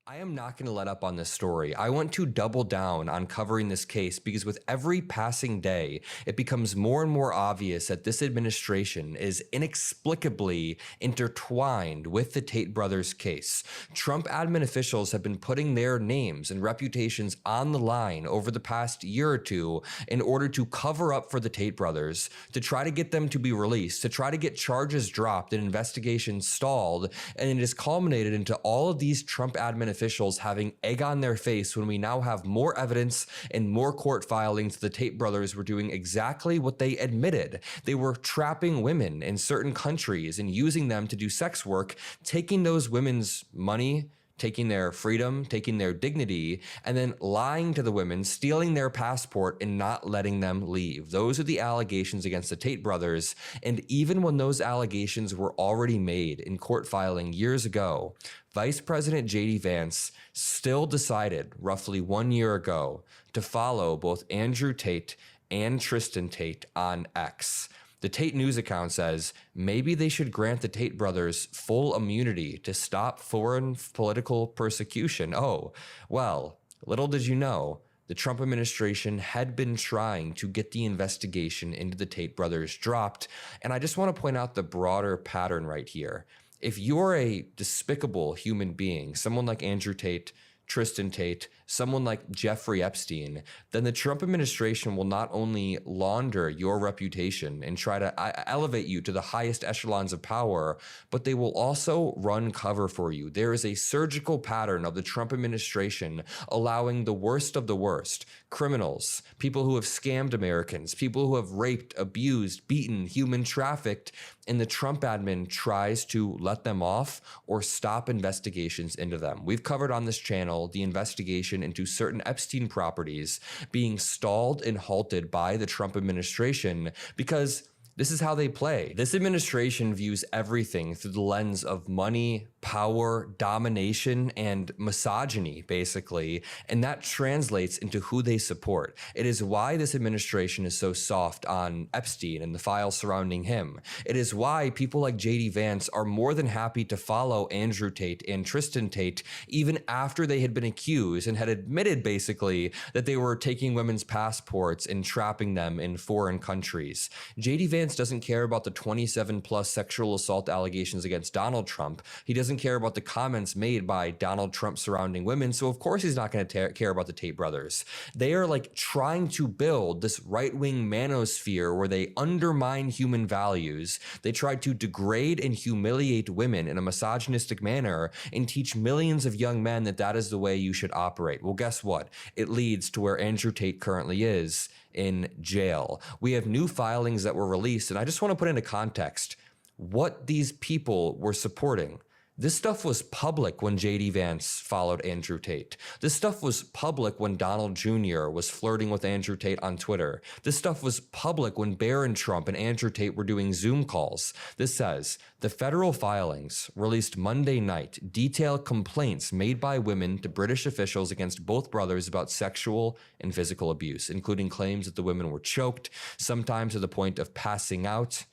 I am not going to let up on this story. I want to double down on covering this case because with every passing day, it becomes more and more obvious that this administration is inexplicably intertwined with the Tate brothers case. Trump admin officials have been putting their names and reputations on the line over the past year or two in order to cover up for the Tate brothers, to try to get them to be released, to try to get charges dropped and investigations stalled, and it has culminated into all of these Trump admin officials having egg on their face when we now have more evidence and more court filings. The Tate brothers were doing exactly what they admitted. They were trapping women in certain countries and using them to do sex work, taking those women's money, taking their freedom, taking their dignity, and then lying to the women, stealing their passport and not letting them leave. Those are the allegations against the Tate brothers. And even when those allegations were already made in court filing years ago, Vice President J.D. Vance still decided roughly 1 year ago to follow both Andrew Tate and Tristan Tate on X. The Tate News account says maybe they should grant the Tate brothers full immunity to stop foreign political persecution. Oh, well, little did you know, the Trump administration had been trying to get the investigation into the Tate brothers dropped. And I just want to point out the broader pattern right here. If you're a despicable human being, someone like Andrew Tate, Tristan Tate, someone like Jeffrey Epstein, then the Trump administration will not only launder your reputation and try to elevate you to the highest echelons of power, but they will also run cover for you. There is a surgical pattern of the Trump administration allowing the worst of the worst, criminals, people who have scammed Americans, people who have raped, abused, beaten, human trafficked, and the Trump admin tries to let them off or stop investigations into them. We've covered on this channel the investigation into certain Epstein properties being stalled and halted by the Trump administration because this is how they play. This administration views everything through the lens of money, power, domination, and misogyny, basically, and that translates into who they support. It is why this administration is so soft on Epstein and the files surrounding him. It is why people like J.D. Vance are more than happy to follow Andrew Tate and Tristan Tate even after they had been accused and had admitted, basically, that they were taking women's passports and trapping them in foreign countries. J.D. Vance doesn't care about the 27 plus sexual assault allegations against Donald Trump. He doesn't care about the comments made by Donald Trump surrounding women. So of course he's not going to care about the Tate brothers. They are like trying to build this right-wing manosphere where they undermine human values. They try to degrade and humiliate women in a misogynistic manner and teach millions of young men that that is the way you should operate. Well, guess what? It leads to where Andrew Tate currently is, in jail. We have new filings that were released, and I just want to put into context what these people were supporting. This stuff was public when J.D. Vance followed Andrew Tate. This stuff was public when Donald Jr. was flirting with Andrew Tate on Twitter. This stuff was public when Barron Trump and Andrew Tate were doing Zoom calls. This says, the federal filings released Monday night detail complaints made by women to British officials against both brothers about sexual and physical abuse, including claims that the women were choked, sometimes to the point of passing out.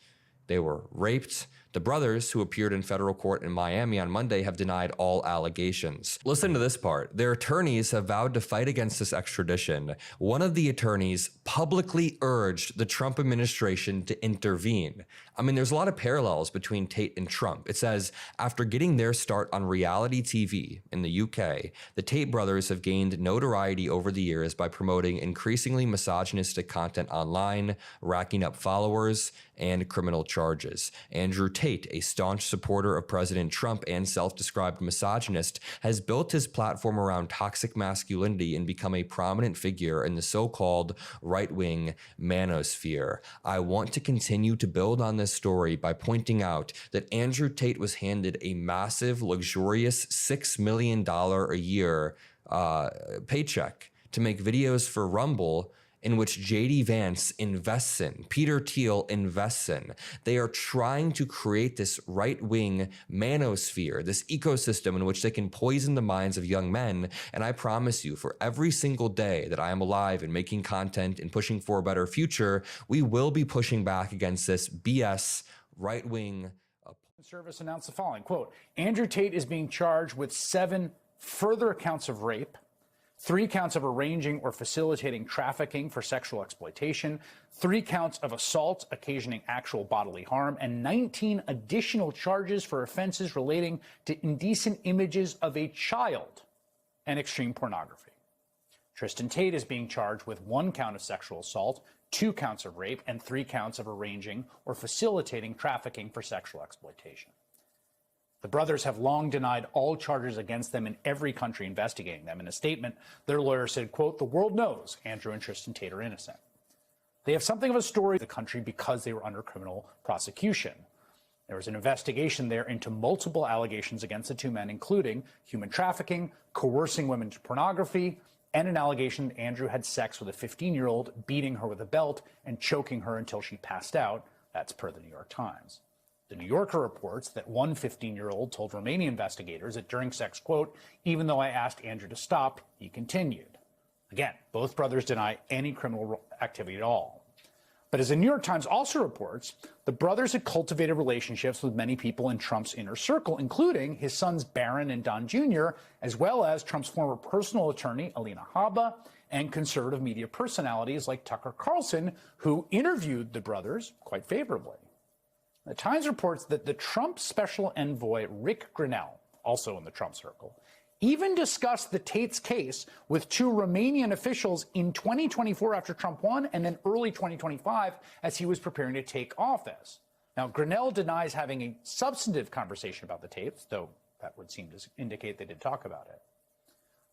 They were raped. The brothers, who appeared in federal court in Miami on Monday, have denied all allegations. Listen to this part. Their attorneys have vowed to fight against this extradition. One of the attorneys publicly urged the Trump administration to intervene. I mean, there's a lot of parallels between Tate and Trump. It says, after getting their start on reality TV in the UK, the Tate brothers have gained notoriety over the years by promoting increasingly misogynistic content online, racking up followers, and criminal charges. Andrew Tate, a staunch supporter of President Trump and self-described misogynist, has built his platform around toxic masculinity and become a prominent figure in the so-called right-wing manosphere. I want to continue to build on this story by pointing out that Andrew Tate was handed a massive, luxurious $6 million a year paycheck to make videos for Rumble, in which J.D. Vance invests in, Peter Thiel invests in. They are trying to create this right-wing manosphere, this ecosystem in which they can poison the minds of young men. And I promise you, for every single day that I am alive and making content and pushing for a better future, we will be pushing back against this BS right-wing. Service announced the following, quote, Andrew Tate is being charged with 7 further counts of rape, 3 counts of arranging or facilitating trafficking for sexual exploitation, 3 counts of assault occasioning actual bodily harm, and 19 additional charges for offenses relating to indecent images of a child and extreme pornography. Tristan Tate is being charged with 1 count of sexual assault, 2 counts of rape, and 3 counts of arranging or facilitating trafficking for sexual exploitation. The brothers have long denied all charges against them in every country investigating them. In a statement, their lawyer said, quote, "The world knows Andrew and Tristan Tate are innocent." They have something of a story in the country because they were under criminal prosecution. There was an investigation there into multiple allegations against the 2 men, including human trafficking, coercing women to pornography, and an allegation that Andrew had sex with a 15-year-old, beating her with a belt and choking her until she passed out. That's per the New York Times. The New Yorker reports that one 15-year-old told Romanian investigators that during sex, quote, "Even though I asked Andrew to stop, he continued." Again, both brothers deny any criminal activity at all. But as the New York Times also reports, the brothers had cultivated relationships with many people in Trump's inner circle, including his sons Barron and Don Jr., as well as Trump's former personal attorney, Alina Habba, and conservative media personalities like Tucker Carlson, who interviewed the brothers quite favorably. The Times reports that the Trump special envoy, Rick Grinnell, also in the Trump circle, even discussed the Tate's case with 2 Romanian officials in 2024 after Trump won, and then early 2025 as he was preparing to take office. Now, Grinnell denies having a substantive conversation about the tapes, though that would seem to indicate they did talk about it.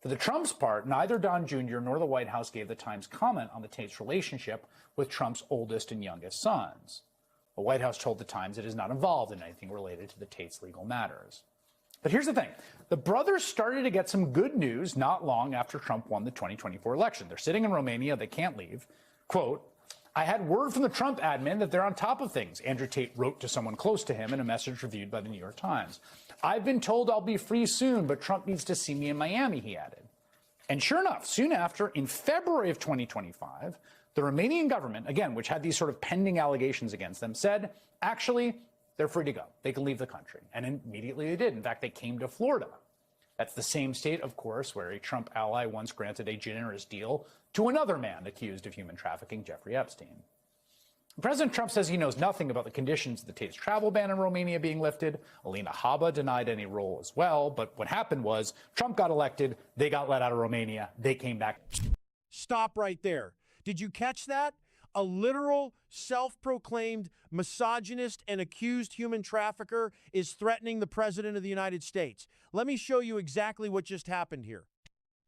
For the Trump's part, neither Don Jr. nor the White House gave the Times comment on the Tate's relationship with Trump's oldest and youngest sons. The White House told the Times it is not involved in anything related to the Tate's legal matters. But here's the thing. The brothers started to get some good news not long after Trump won the 2024 election. They're sitting in Romania. They can't leave. Quote, "I had word from the Trump admin that they're on top of things," Andrew Tate wrote to someone close to him in a message reviewed by the New York Times. "I've been told I'll be free soon, but Trump needs to see me in Miami," he added. And sure enough, soon after, in February of 2025, the Romanian government, again, which had these sort of pending allegations against them, said, actually, they're free to go. They can leave the country. And immediately they did. In fact, they came to Florida. That's the same state, of course, where a Trump ally once granted a generous deal to another man accused of human trafficking, Jeffrey Epstein. President Trump says he knows nothing about the conditions of the Tate's travel ban in Romania being lifted. Alina Habba denied any role as well. But what happened was Trump got elected. They got let out of Romania. They came back. Stop right there. Did you catch that? A literal, self-proclaimed misogynist and accused human trafficker is threatening the President of the United States. Let me show you exactly what just happened here.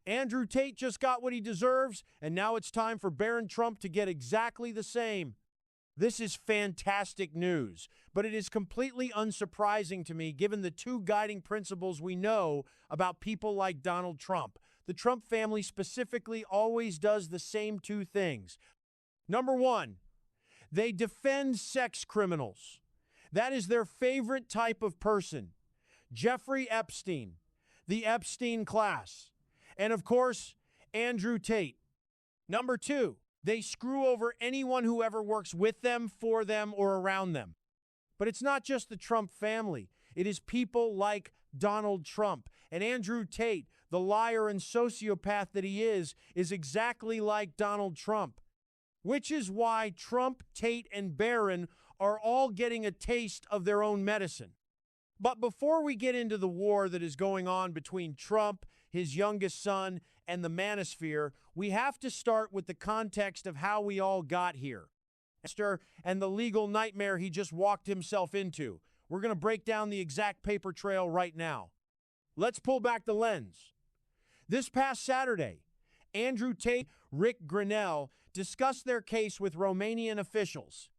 Andrew Tate just got what he deserves, and now it's time for Barron Trump to get exactly the same. This is fantastic news, but it is completely unsurprising to me given the 2 guiding principles we know about people like Donald Trump. The Trump family specifically always does the same 2 things. Number 1, they defend sex criminals. That is their favorite type of person. Jeffrey Epstein, the Epstein class, and of course, Andrew Tate. Number 2, they screw over anyone who ever works with them, for them, or around them. But it's not just the Trump family. It is people like Donald Trump. And Andrew Tate, the liar and sociopath that he is exactly like Donald Trump. Which is why Trump, Tate, and Barron are all getting a taste of their own medicine. But before we get into the war that is going on between Trump, his youngest son, and the manosphere, we have to start with the context of how we all got here. And the legal nightmare he just walked himself into. We're going to break down the exact paper trail right now. Let's pull back the lens. This past Saturday, Andrew Tate, Rick Grinnell discussed their case with Romanian officials.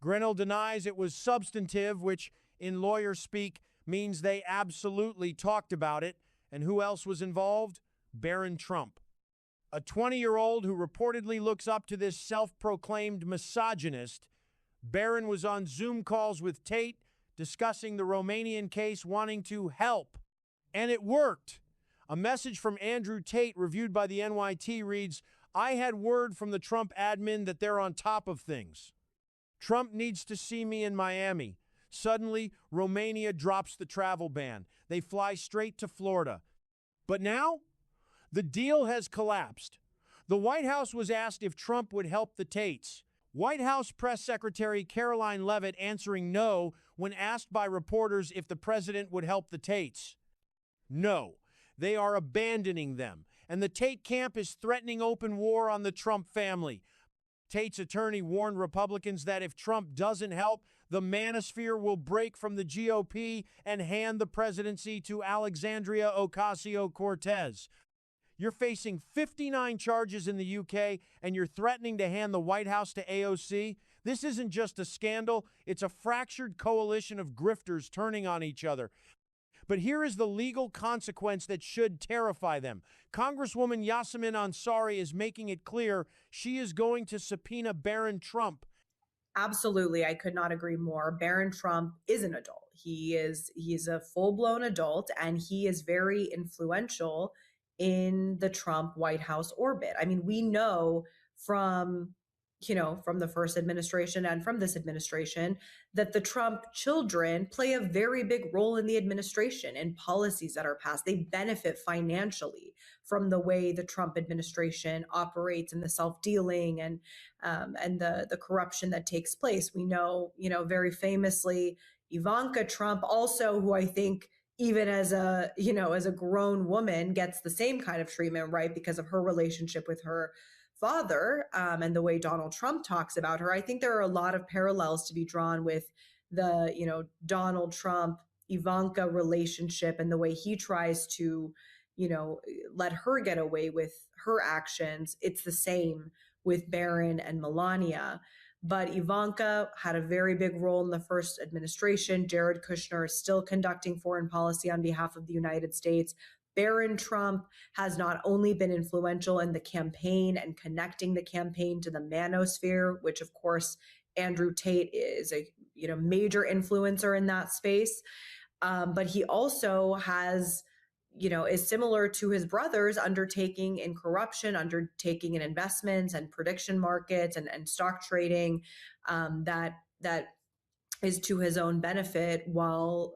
Grinnell denies it was substantive, which in lawyer speak means they absolutely talked about it. And who else was involved? Barron Trump, a 20-year-old who reportedly looks up to this self-proclaimed misogynist. Barron was on Zoom calls with Tate discussing the Romanian case, wanting to help. And it worked. A message from Andrew Tate reviewed by the NYT reads, "I had word from the Trump admin that they're on top of things. Trump needs to see me in Miami." Suddenly, Romania drops the travel ban. They fly straight to Florida. But now, the deal has collapsed. The White House was asked if Trump would help the Tates. White House Press Secretary Caroline Leavitt answering no when asked by reporters if the president would help the Tates. No, they are abandoning them, and the Tate camp is threatening open war on the Trump family. Tate's attorney warned Republicans that if Trump doesn't help, the manosphere will break from the GOP and hand the presidency to Alexandria Ocasio-Cortez. You're facing 59 charges in the UK, and you're threatening to hand the White House to AOC? This isn't just a scandal, it's a fractured coalition of grifters turning on each other. But here is the legal consequence that should terrify them. Congresswoman Yasemin Ansari is making it clear she is going to subpoena Barron Trump. Absolutely, I could not agree more. Barron Trump is an adult. He's a full-blown adult, and he is very influential in the Trump White House orbit. I mean, we know from the first administration and from this administration that the Trump children play a very big role in the administration and policies that are passed. They benefit financially from the way the Trump administration operates and the self-dealing and the corruption that takes place. We know, very famously, Ivanka Trump also, who I think even as a grown woman gets the same kind of treatment, right? Because of her relationship with her father and the way Donald Trump talks about her. I think there are a lot of parallels to be drawn with the, Donald Trump Ivanka relationship and the way he tries to, let her get away with her actions. It's the same with Barron and Melania. But Ivanka had a very big role in the first administration. Jared Kushner is still conducting foreign policy on behalf of the United States. Barron Trump has not only been influential in the campaign and connecting the campaign to the manosphere, which of course Andrew Tate is a major influencer in that space, but he also has, is similar to his brothers, undertaking in corruption, undertaking in investments and prediction markets and stock trading, that is to his own benefit while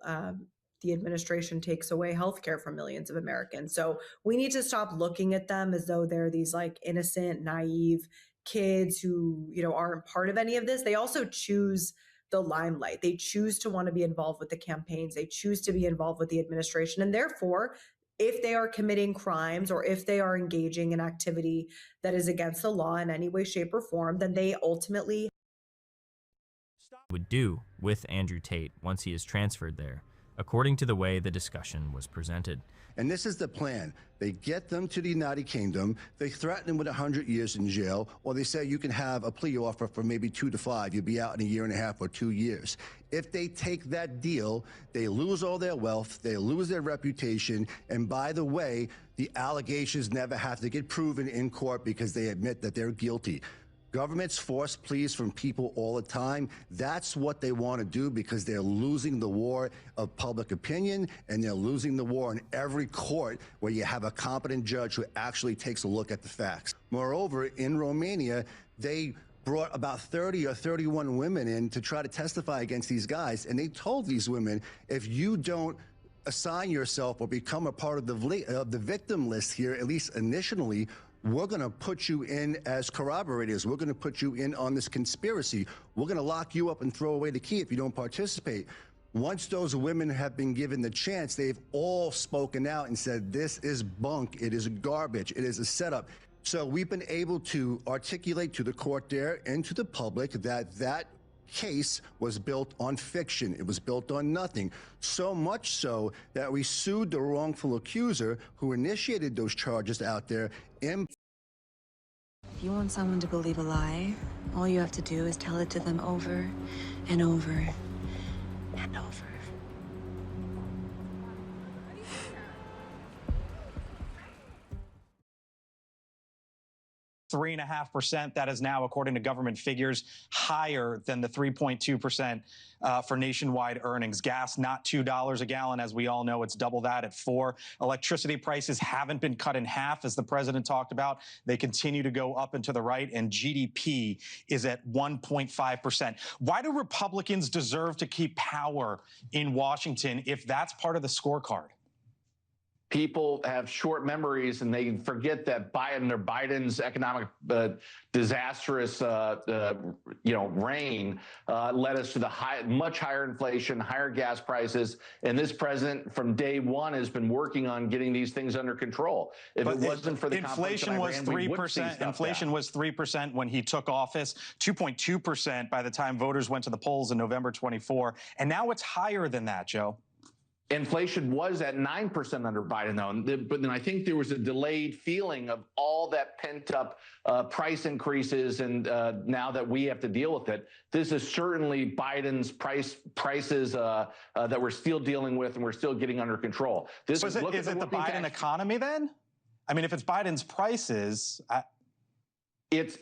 the administration takes away healthcare from millions of Americans. So we need to stop looking at them as though they're these like innocent, naive kids who, aren't part of any of this. They also choose the limelight. They choose to want to be involved with the campaigns. They choose to be involved with the administration. And therefore, if they are committing crimes or if they are engaging in activity that is against the law in any way, shape, or form, then they ultimately would do with Andrew Tate once he is transferred there, according to the way the discussion was presented. And this is the plan. They get them to the United Kingdom, they threaten them with 100 years in jail, or they say you can have a plea offer for maybe 2 to 5. You'll be out in a year and a half or 2 years. If they take that deal, they lose all their wealth, they lose their reputation, and by the way, the allegations never have to get proven in court because they admit that they're guilty. Governments force pleas from people all the time. That's what they want to do because they're losing the war of public opinion, and they're losing the war in every court where you have a competent judge who actually takes a look at the facts. Moreover, in Romania, they brought about 30 or 31 women in to try to testify against these guys, and they told these women, if you don't assign yourself or become a part of the victim list here, at least initially, we're going to put you in as corroborators. We're going to put you in on this conspiracy. We're going to lock you up and throw away the key if you don't participate. Once those women have been given the chance, they've all spoken out and said, this is bunk. It is garbage. It is a setup. So we've been able to articulate to the court there and to the public that case was built on fiction. It was built on nothing. So much so that we sued the wrongful accuser who initiated those charges out there. If you want someone to believe a lie, all you have to do is tell it to them over and over and over. 3.5%. That is now, according to government figures, higher than the 3.2% for nationwide earnings. Gas, not $2 a gallon. As we all know, it's double that at $4. Electricity prices haven't been cut in half, as the president talked about. They continue to go up and to the right, and GDP is at 1.5%. Why do Republicans deserve to keep power in Washington if that's part of the scorecard? people have short memories and they forget that Biden's economic disastrous reign led us to the much higher inflation, higher gas prices, and this president from day one has been working on getting these things under control. If it wasn't for the inflation was 3%. Inflation was 3% when he took office, 2.2% by the time voters went to the polls in November 24, and now it's higher than that, Joe. Inflation was at 9% under Biden, though. But then I think there was a delayed feeling of all that pent-up price increases, and now that we have to deal with it, this is certainly Biden's prices that we're still dealing with and we're still getting under control. Is it the Biden economy then? I mean, if it's Biden's prices... It's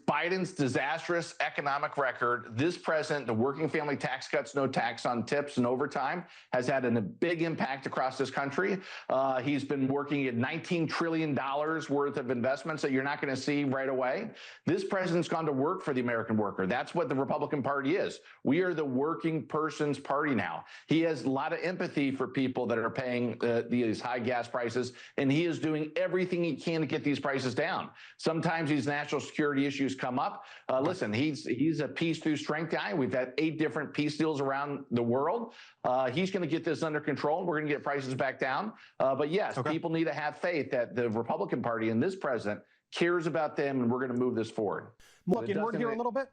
Biden's disastrous economic record. This president, the working family tax cuts, no tax on tips and overtime, has had a big impact across this country. He's been working at $19 trillion worth of investments that you're not going to see right away. This president's gone to work for the American worker. That's what the Republican Party is. We are the working person's party now. He has a lot of empathy for people that are paying these high gas prices, and he is doing everything he can to get these prices down. Sometimes these national security issues come up. Listen, he's a peace through strength guy. We've had 8 different peace deals around the world. He's going to get this under control. We're going to get prices back down. But yes, people need to have faith that the Republican Party and this president cares about them, and we're going to move this forward. Look inward here a little bit.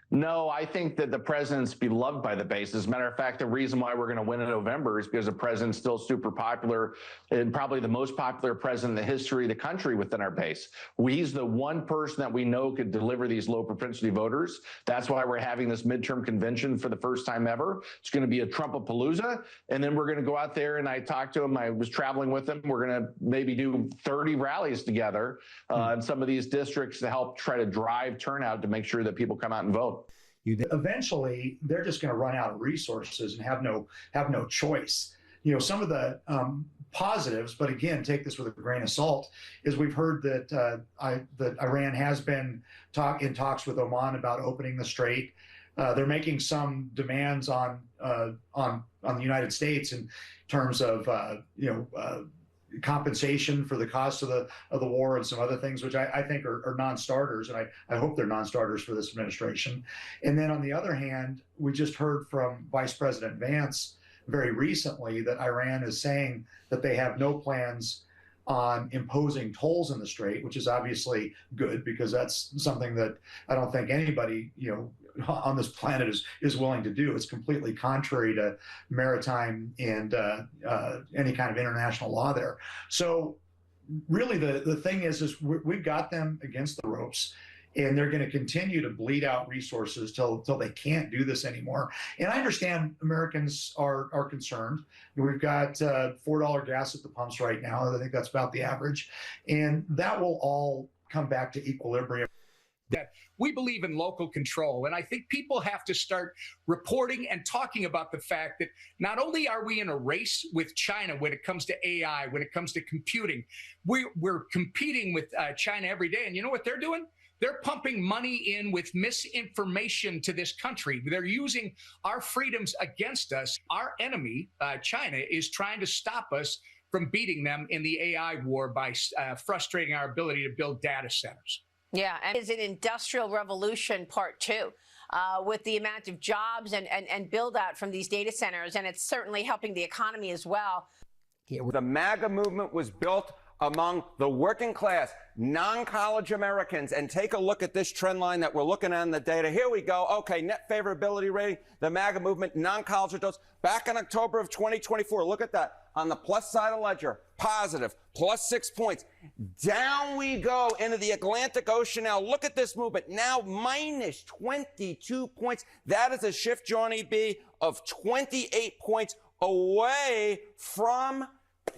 No, I think that the president's beloved by the base. As a matter of fact, the reason why we're going to win in November is because the president's still super popular and probably the most popular president in the history of the country within our base. He's the one person that we know could deliver these low propensity voters. That's why we're having this midterm convention for the first time ever. It's going to be a Trumpapalooza. And then we're going to go out there, and I talked to him. I was traveling with him. We're going to maybe do 30 rallies together in some of these districts to help try to drive turnout to make sure that people come out and vote. Eventually, they're just going to run out of resources and have no choice. You know, some of the positives, but again, take this with a grain of salt, is we've heard that Iran has been in talks with Oman about opening the strait. They're making some demands on the United States in terms of compensation for the cost of the war and some other things, which I think are non-starters, and I hope they're non-starters for this administration. And then on the other hand, we just heard from Vice President Vance very recently that Iran is saying that they have no plans on imposing tolls in the strait, which is obviously good because that's something that I don't think anybody, on this planet is willing to do. It's completely contrary to maritime and any kind of international law there. So really the thing is we've got them against the ropes, and they're going to continue to bleed out resources till they can't do this anymore. And I understand Americans are concerned. We've got $4 gas at the pumps right now. I think that's about the average. And that will all come back to equilibrium. That we believe in local control. And I think people have to start reporting and talking about the fact that not only are we in a race with China when it comes to AI, when it comes to computing, we're competing with China every day. And you know what they're doing? They're pumping money in with misinformation to this country. They're using our freedoms against us. Our enemy, China, is trying to stop us from beating them in the AI war by frustrating our ability to build data centers. Yeah, and it's an industrial revolution part 2 with the amount of jobs and build out from these data centers. And it's certainly helping the economy as well. The MAGA movement was built among the working class, non-college Americans. And take a look at this trend line that we're looking at in the data. Here we go. Okay, net favorability rating, the MAGA movement, non-college adults. Back in October of 2024, look at that. On the plus side of ledger, positive, plus 6 points. Down we go into the Atlantic Ocean now. Look at this movement. Now minus 22 points. That is a shift, Johnny B, of 28 points away from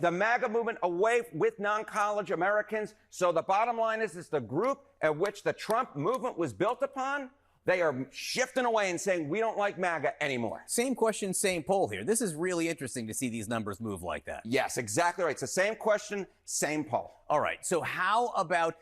the MAGA movement, away with non-college Americans. So the bottom line is the group at which the Trump movement was built upon, they are shifting away and saying, we don't like MAGA anymore. Same question, same poll here. This is really interesting to see these numbers move like that. Yes, exactly right. It's the same question, same poll. All right. So how about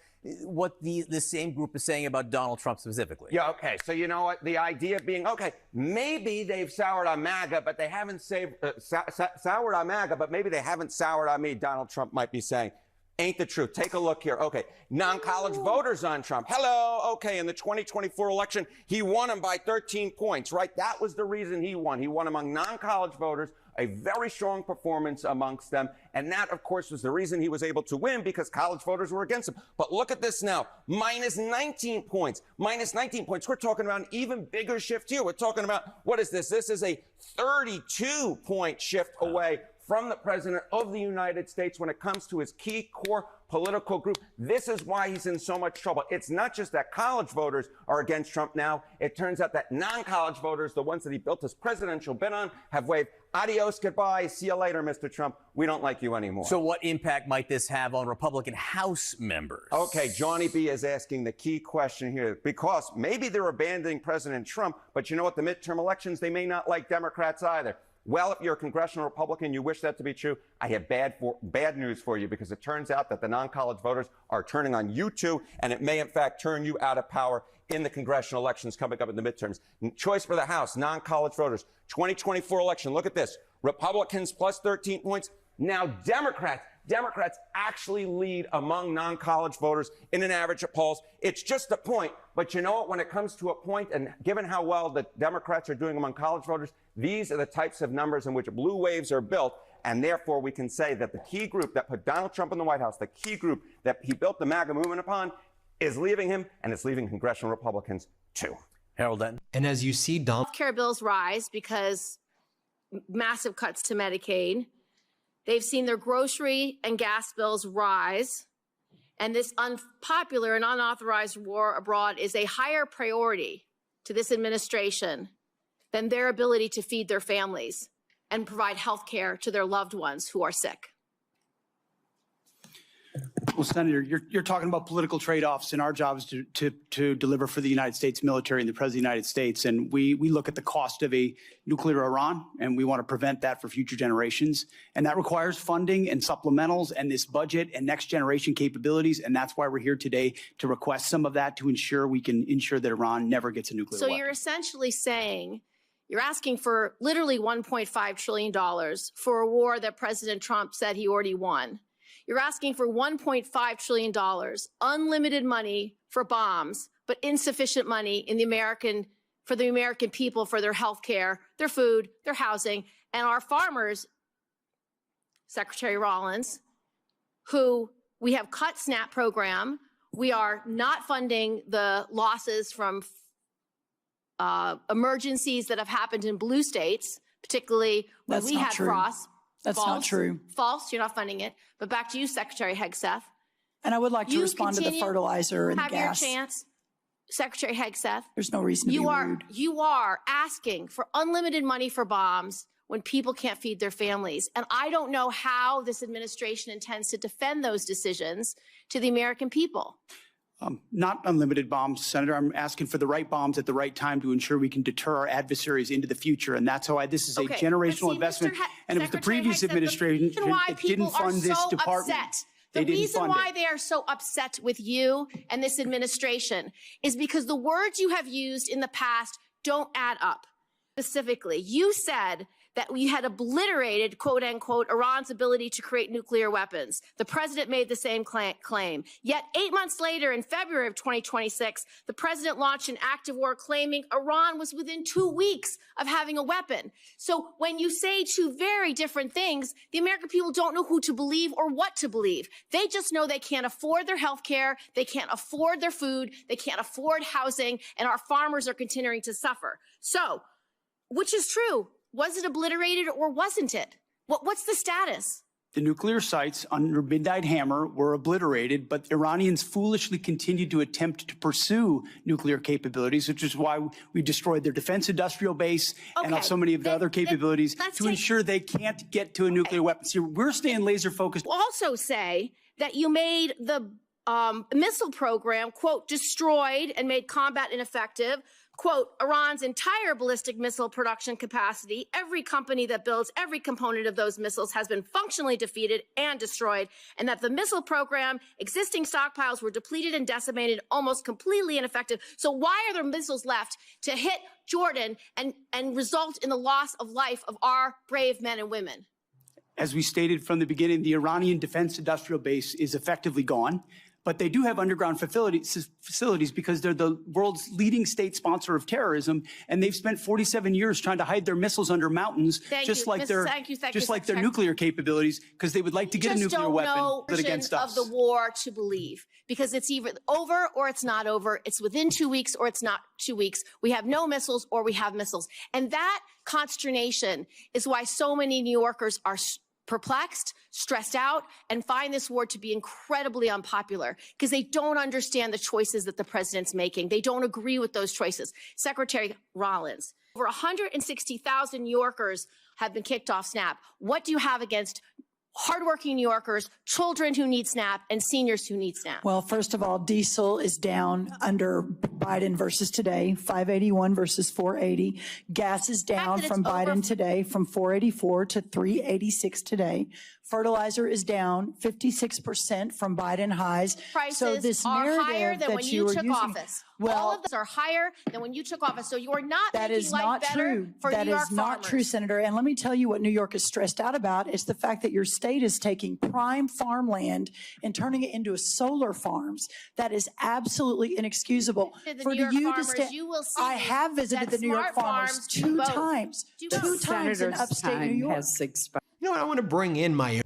what the same group is saying about Donald Trump specifically. Yeah, okay. So you know what? The idea being, okay, maybe they've soured on MAGA, but they haven't soured on MAGA, but maybe they haven't soured on me, Donald Trump might be saying. Ain't the truth. Take a look here. Okay, non-college voters on Trump. Hello. Okay, in the 2024 election, he won them by 13 points, right? That was the reason he won. He won among non-college voters, a very strong performance amongst them. And that, of course, was the reason he was able to win, because college voters were against him. But look at this now, minus 19 points. Minus 19 points. We're talking about an even bigger shift here. We're talking about, what is this? This is a 32-point shift away from the President of the United States when it comes to his key core political group. This is why he's in so much trouble. It's not just that college voters are against Trump now. It turns out that non-college voters, the ones that he built his presidential bid on, have waved adios, goodbye, see you later, Mr. Trump. We don't like you anymore. So what impact might this have on Republican House members? Okay, Johnny B is asking the key question here, because maybe they're abandoning President Trump, but you know what? The midterm elections, they may not like Democrats either. Well, if you're a congressional Republican, you wish that to be true, I have bad news for you, because it turns out that the non-college voters are turning on you too, and it may in fact turn you out of power in the congressional elections coming up in the midterms. Choice for the House, non-college voters, 2024 election. Look at this. Republicans plus 13 points. Now Democrats actually lead among non-college voters in an average of polls. It's just a point, but you know what? When it comes to a point, and given how well the Democrats are doing among college voters, these are the types of numbers in which blue waves are built, and therefore we can say that the key group that put Donald Trump in the White House, the key group that he built the MAGA movement upon, is leaving him, and it's leaving congressional Republicans too. Harold Denton. And as you see Donald... Healthcare bills rise because massive cuts to Medicaid. They've seen their grocery and gas bills rise. And this unpopular and unauthorized war abroad is a higher priority to this administration than their ability to feed their families and provide health care to their loved ones who are sick. Well, Senator, you're talking about political trade-offs, and our job is to deliver for the United States military and the President of the United States. And we look at the cost of a nuclear Iran, and we want to prevent that for future generations. And that requires funding and supplementals and this budget and next generation capabilities. And that's why we're here today to request some of that to ensure we can ensure that Iran never gets a nuclear weapon. So you're essentially saying you're asking for literally $1.5 trillion for a war that President Trump said he already won. You're asking for $1.5 trillion, unlimited money for bombs, but insufficient money in for the American people, for their health care, their food, their housing, and our farmers, Secretary Rollins, who we have cut SNAP program. We are not funding the losses from emergencies that have happened in blue states, particularly when we had frost. That's not true. False. You're not funding it. But back to you, Secretary Hegseth. And I would like to respond to the fertilizer and the gas. Have your chance, Secretary Hegseth. There's no reason to be rude. You are asking for unlimited money for bombs when people can't feed their families. And I don't know how this administration intends to defend those decisions to the American people. Not unlimited bombs, Senator. I'm asking for the right bombs at the right time to ensure we can deter our adversaries into the future. And that's how this is a generational investment. And it was the previous administration that didn't fund this department. The reason why they are so upset with you and this administration is because the words you have used in the past don't add up. Specifically, you said that we had obliterated, quote unquote, Iran's ability to create nuclear weapons. The president made the same claim. Yet 8 months later, in February of 2026, the president launched an active war claiming Iran was within 2 weeks of having a weapon. So when you say two very different things, the American people don't know who to believe or what to believe. They just know they can't afford their health care, they can't afford their food, they can't afford housing, and our farmers are continuing to suffer. So, which is true? Was it obliterated or wasn't it? What's the status? The nuclear sites under Midnight Hammer were obliterated, but Iranians foolishly continued to attempt to pursue nuclear capabilities, which is why we destroyed their defense industrial base and so many of the other capabilities to ensure they can't get to a nuclear weapon. So we're staying laser focused. Also say that you made the missile program, quote, destroyed and made combat ineffective, quote, Iran's entire ballistic missile production capacity, every company that builds every component of those missiles has been functionally defeated and destroyed, and that the missile program, existing stockpiles were depleted and decimated, almost completely ineffective. So why are there missiles left to hit Jordan and result in the loss of life of our brave men and women? As we stated from the beginning, the Iranian defense industrial base is effectively gone. But they do have underground facilities because they're the world's leading state sponsor of terrorism, and they've spent 47 years trying to hide their missiles under mountains, just like their nuclear capabilities, because they would like to get a nuclear weapon but against us. Of the war to believe, because it's either over or it's not over. It's within 2 weeks or it's not 2 weeks. We have no missiles or we have missiles, and that consternation is why so many New Yorkers are perplexed, stressed out, and find this war to be incredibly unpopular because they don't understand the choices that the president's making. They don't agree with those choices. Secretary Rollins, over 160,000 New Yorkers have been kicked off SNAP. What do you have against hardworking New Yorkers, children who need SNAP, and seniors who need SNAP? Well, first of all, diesel is down under Biden versus today, 581 versus 480. Gas is down from Biden today from 484 to 386 today. Fertilizer is down 56% from Biden highs. Prices so this are narrative higher than that when you took using, office. Well, all of those are higher than when you took office. So you're not that making is life not better true. for That New York is not farmers. true, Senator. And let me tell you what New York is stressed out about. It's the fact that your state is taking prime farmland and turning it into solar farms. That is absolutely inexcusable. For you to stand, I have visited the New York farmers two times in upstate New York. You know what? I want to bring in my